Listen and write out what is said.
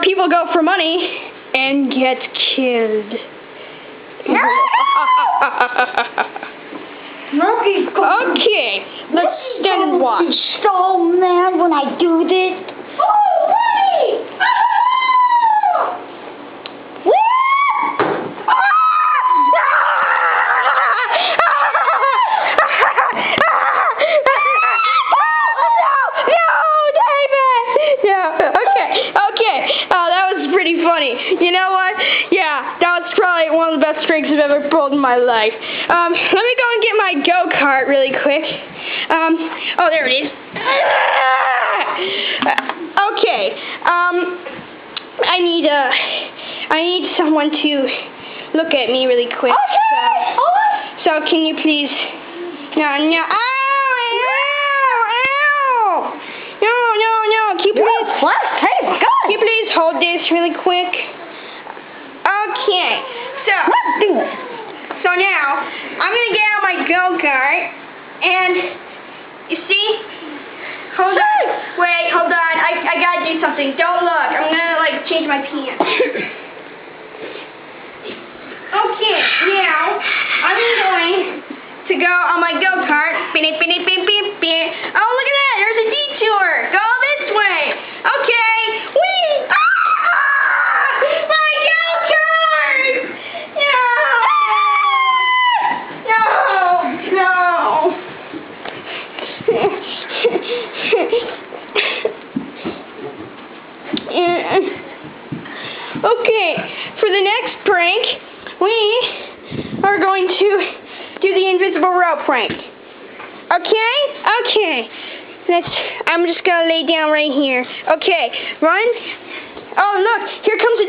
people go for money and get killed. Okay, let's stand and watch. So mad when I do this. Oh, money! Funny. You know what? Yeah, that was probably one of the best pranks I've ever pulled in my life. Let me go and get my go-kart really quick. Oh, there it is. Okay. I need someone to look at me really quick. Okay. So can you please? No. Ow! No. Can you please? What? Hey, God. Can you please hold this really quick? Okay. Let's do it. So now I'm gonna get out my go-kart, and you see? Hold on. Wait, hold on. I gotta do something. Don't look. I'm gonna change my pants. Okay. Now I'm going to go on my go-kart. Oh, look at that. There's a detour. Go this way. Okay. Whee! Ah! My go-kart! Okay, for the next prank, we are going to do the invisible rope prank. Okay. I'm just gonna lay down right here. Okay, run. Oh, look, here comes a